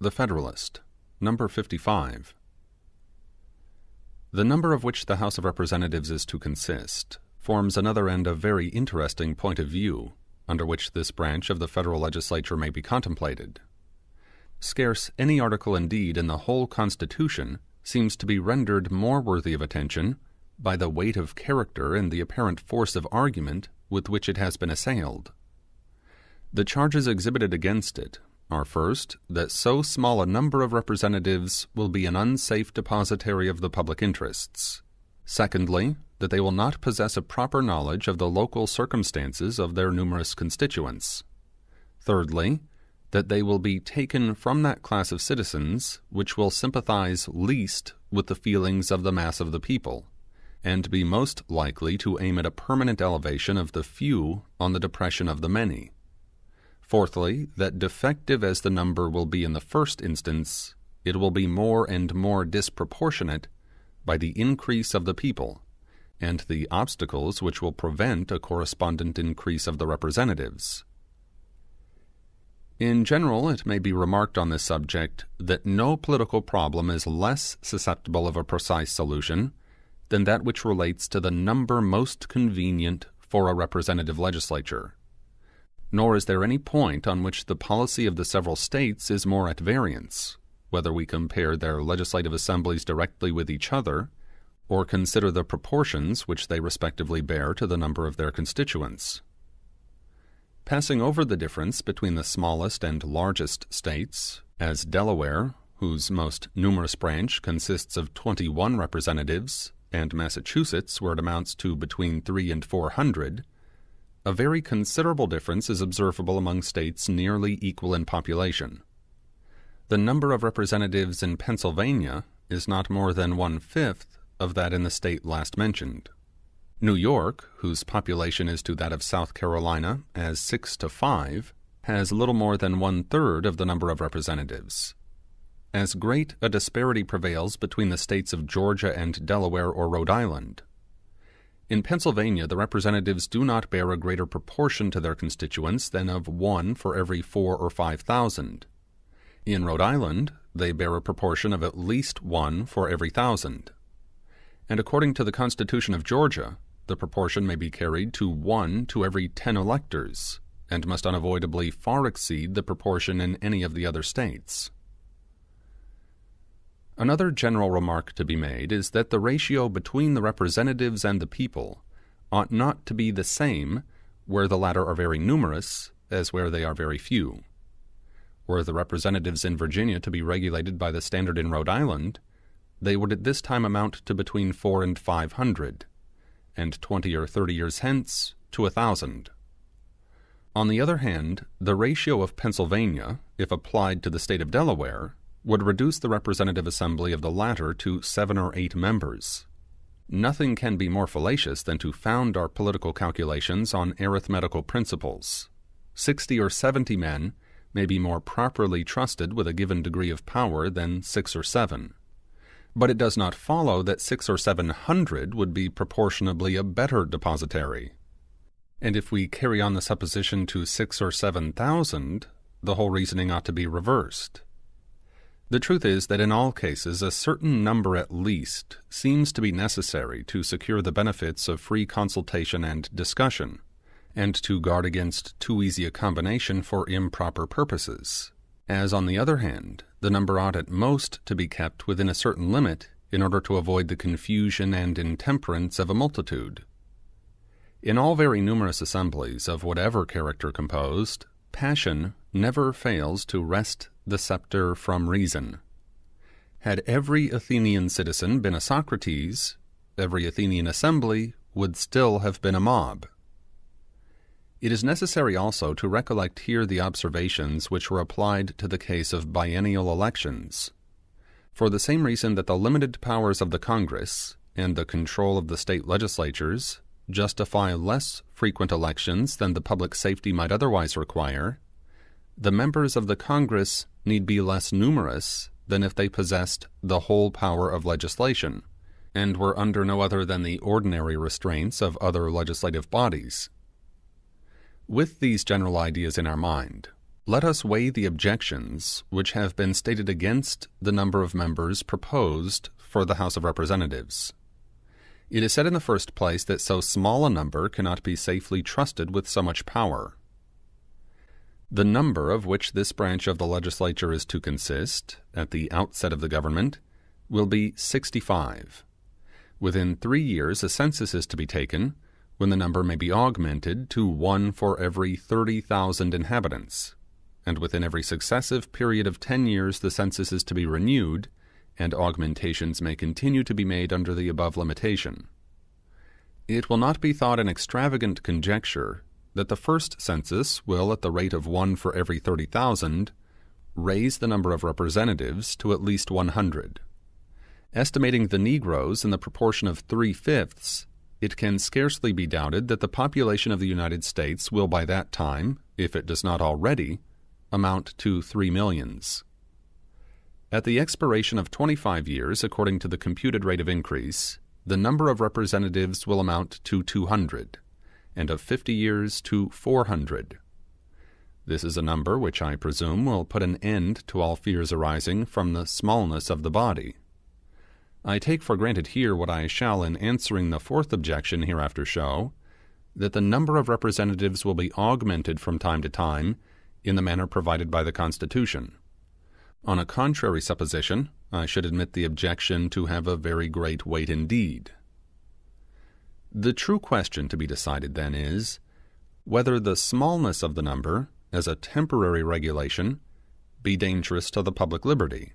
The Federalist, No. 55. The number of which the House of Representatives is to consist forms another and a very interesting point of view under which this branch of the federal legislature may be contemplated. Scarce any article indeed in the whole Constitution seems to be rendered more worthy of attention by the weight of character and the apparent force of argument with which it has been assailed. The charges exhibited against it are, first, that so small a number of representatives will be an unsafe depositary of the public interests; secondly, that they will not possess a proper knowledge of the local circumstances of their numerous constituents; thirdly, that they will be taken from that class of citizens which will sympathize least with the feelings of the mass of the people, and be most likely to aim at a permanent elevation of the few on the depression of the many; fourthly, that defective as the number will be in the first instance, it will be more and more disproportionate by the increase of the people, and the obstacles which will prevent a correspondent increase of the representatives. In general, it may be remarked on this subject that no political problem is less susceptible of a precise solution than that which relates to the number most convenient for a representative legislature. Nor is there any point on which the policy of the several states is more at variance, whether we compare their legislative assemblies directly with each other, or consider the proportions which they respectively bear to the number of their constituents. Passing over the difference between the smallest and largest states, as Delaware, whose most numerous branch consists of 21 representatives, and Massachusetts, where it amounts to between 300 and 400, a very considerable difference is observable among states nearly equal in population. The number of representatives in Pennsylvania is not more than 1/5 of that in the state last mentioned. New York, whose population is to that of South Carolina as 6 to 5, has little more than 1/3 of the number of representatives. As great a disparity prevails between the states of Georgia and Delaware or Rhode Island. In Pennsylvania, the representatives do not bear a greater proportion to their constituents than of 1 for every 4 or 5,000. In Rhode Island, they bear a proportion of at least 1 for every 1,000. And according to the Constitution of Georgia, the proportion may be carried to 1 to every 10 electors, and must unavoidably far exceed the proportion in any of the other states. Another general remark to be made is that the ratio between the representatives and the people ought not to be the same where the latter are very numerous as where they are very few. Were the representatives in Virginia to be regulated by the standard in Rhode Island, they would at this time amount to between 400 and 500, and 20 or 30 years hence to 1,000. On the other hand, the ratio of Pennsylvania, if applied to the state of Delaware, would reduce the representative assembly of the latter to 7 or 8 members. Nothing can be more fallacious than to found our political calculations on arithmetical principles. 60 or 70 men may be more properly trusted with a given degree of power than 6 or 7. But it does not follow that 600 or 700 would be proportionably a better depositary. And if we carry on the supposition to 6,000 or 7,000, the whole reasoning ought to be reversed. The truth is that in all cases a certain number at least seems to be necessary to secure the benefits of free consultation and discussion, and to guard against too easy a combination for improper purposes, as on the other hand the number ought at most to be kept within a certain limit in order to avoid the confusion and intemperance of a multitude. In all very numerous assemblies of whatever character composed, passion never fails to wrest the scepter from reason. Had every Athenian citizen been a Socrates, every Athenian assembly would still have been a mob. It is necessary also to recollect here the observations which were applied to the case of biennial elections. For the same reason that the limited powers of the Congress and the control of the state legislatures justify less frequent elections than the public safety might otherwise require, the members of the Congress need be less numerous than if they possessed the whole power of legislation, and were under no other than the ordinary restraints of other legislative bodies. With these general ideas in our mind, Let us weigh the objections which have been stated against the number of members proposed for the House of Representatives. It is said in the first place that so small a number cannot be safely trusted with so much power. The number of which this branch of the legislature is to consist, at the outset of the government, will be 65. Within 3 years a census is to be taken, when the number may be augmented to 1 for every 30,000 inhabitants, and within every successive period of 10 years the census is to be renewed, and augmentations may continue to be made under the above limitation. It will not be thought an extravagant conjecture that the first census will, at the rate of 1 for every 30,000, raise the number of representatives to at least 100. Estimating the Negroes in the proportion of 3/5, it can scarcely be doubted that the population of the United States will by that time, if it does not already, amount to 3 millions. At the expiration of 25 years, according to the computed rate of increase, the number of representatives will amount to 200, and of 50 years to 400. This is a number which I presume will put an end to all fears arising from the smallness of the body. I take for granted here what I shall in answering the fourth objection hereafter show, that the number of representatives will be augmented from time to time in the manner provided by the Constitution. On a contrary supposition, I should admit the objection to have a very great weight indeed. The true question to be decided then is, whether the smallness of the number, as a temporary regulation, be dangerous to the public liberty.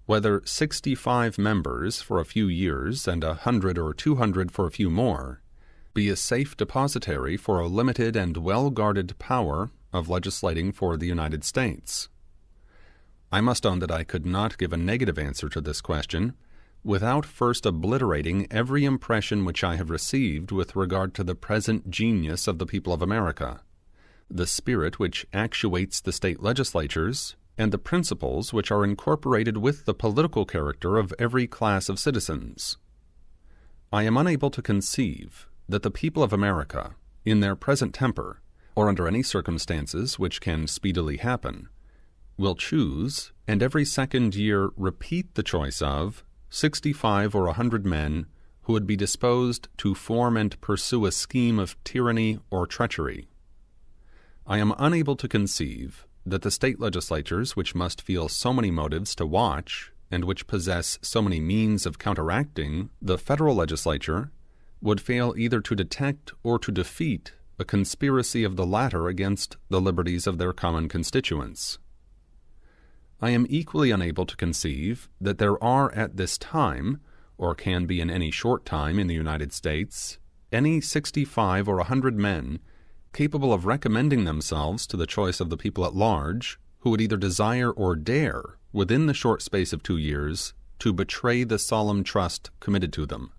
Whether 65 members for a few years and 100 or 200 for a few more be a safe depositary for a limited and well-guarded power of legislating for the United States. I must own that I could not give a negative answer to this question without first obliterating every impression which I have received with regard to the present genius of the people of America, the spirit which actuates the state legislatures, and the principles which are incorporated with the political character of every class of citizens. I am unable to conceive that the people of America, in their present temper, or under any circumstances which can speedily happen, will choose, and every second year repeat the choice of, 65 or 100 men who would be disposed to form and pursue a scheme of tyranny or treachery. I am unable to conceive that the state legislatures, which must feel so many motives to watch, and which possess so many means of counteracting the federal legislature, would fail either to detect or to defeat a conspiracy of the latter against the liberties of their common constituents. I am equally unable to conceive that there are at this time, or can be in any short time in the United States, any 65 or 100 men capable of recommending themselves to the choice of the people at large, who would either desire or dare, within the short space of 2 years, to betray the solemn trust committed to them.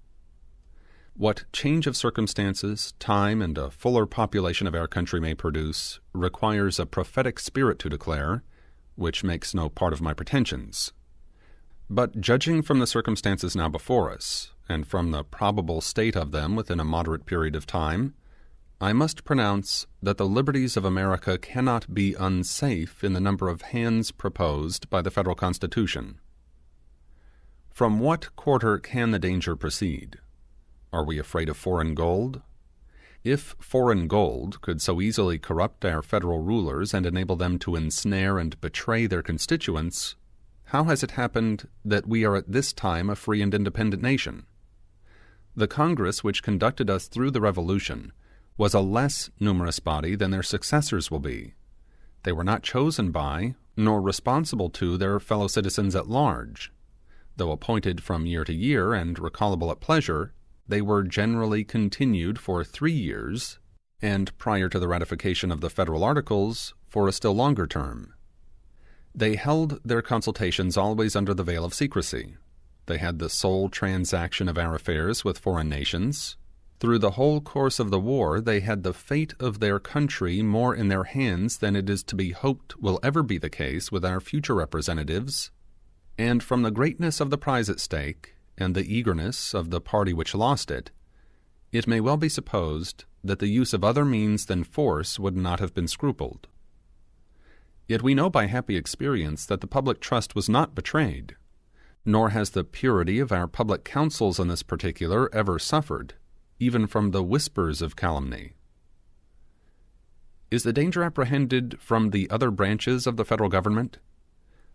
What change of circumstances, time, and a fuller population of our country may produce, requires a prophetic spirit to declare, which makes no part of my pretensions. But judging from the circumstances now before us, and from the probable state of them within a moderate period of time, I must pronounce that the liberties of America cannot be unsafe in the number of hands proposed by the federal Constitution. From what quarter can the danger proceed? Are we afraid of foreign gold? If foreign gold could so easily corrupt our federal rulers and enable them to ensnare and betray their constituents, how has it happened that we are at this time a free and independent nation? The Congress which conducted us through the Revolution was a less numerous body than their successors will be. They were not chosen by, nor responsible to, their fellow citizens at large. Though appointed from year to year and recallable at pleasure, they were generally continued for 3 years, and prior to the ratification of the federal articles, for a still longer term. They held their consultations always under the veil of secrecy. They had the sole transaction of our affairs with foreign nations. Through the whole course of the war, they had the fate of their country more in their hands than it is to be hoped will ever be the case with our future representatives, and from the greatness of the prize at stake, and the eagerness of the party which lost it, it may well be supposed that the use of other means than force would not have been scrupled. Yet we know by happy experience that the public trust was not betrayed, nor has the purity of our public counsels in this particular ever suffered, even from the whispers of calumny. Is the danger apprehended from the other branches of the federal government?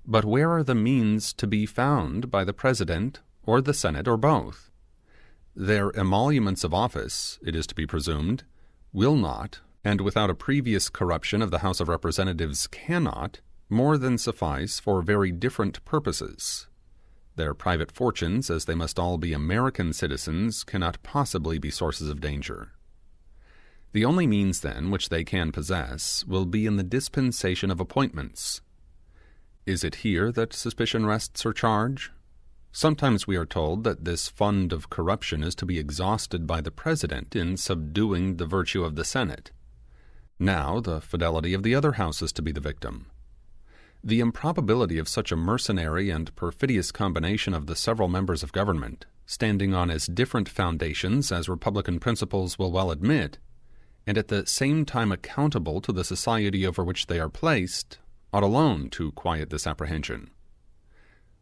But where are the means to be found by the President or the Senate or both? Their emoluments of office, it is to be presumed, will not, and without a previous corruption of the House of Representatives cannot, more than suffice for very different purposes. Their private fortunes, as they must all be American citizens, cannot possibly be sources of danger. The only means, then, which they can possess will be in the dispensation of appointments. Is it here that suspicion rests or charge? Sometimes we are told that this fund of corruption is to be exhausted by the President in subduing the virtue of the Senate. Now the fidelity of the other house is to be the victim. The improbability of such a mercenary and perfidious combination of the several members of government, standing on as different foundations as Republican principles will well admit, and at the same time accountable to the society over which they are placed, ought alone to quiet this apprehension.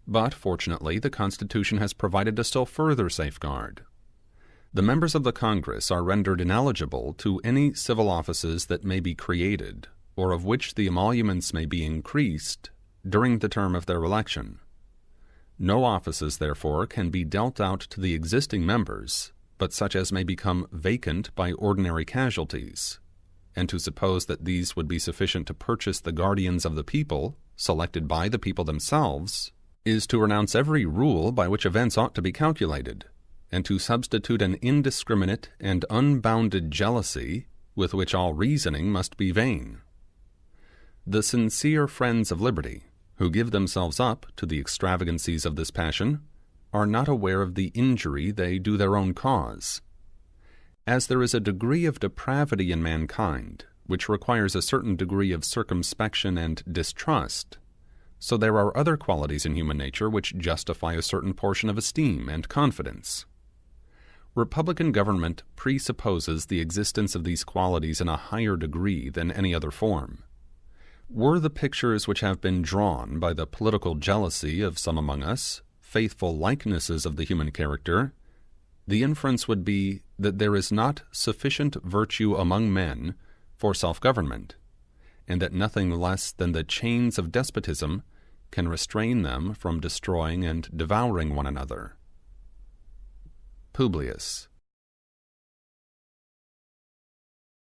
But fortunately the Constitution has provided a still further safeguard. The members of the Congress are rendered ineligible to any civil offices that may be created, or of which the emoluments may be increased, during the term of their election. No offices, therefore, can be dealt out to the existing members, but such as may become vacant by ordinary casualties, and to suppose that these would be sufficient to purchase the guardians of the people, selected by the people themselves, is to renounce every rule by which events ought to be calculated, and to substitute an indiscriminate and unbounded jealousy with which all reasoning must be vain. The sincere friends of liberty, who give themselves up to the extravagancies of this passion, are not aware of the injury they do their own cause. As there is a degree of depravity in mankind which requires a certain degree of circumspection and distrust, so there are other qualities in human nature which justify a certain portion of esteem and confidence. Republican government presupposes the existence of these qualities in a higher degree than any other form. Were the pictures which have been drawn by the political jealousy of some among us faithful likenesses of the human character, the inference would be that there is not sufficient virtue among men for self-government, and that nothing less than the chains of despotism can restrain them from destroying and devouring one another. Publius.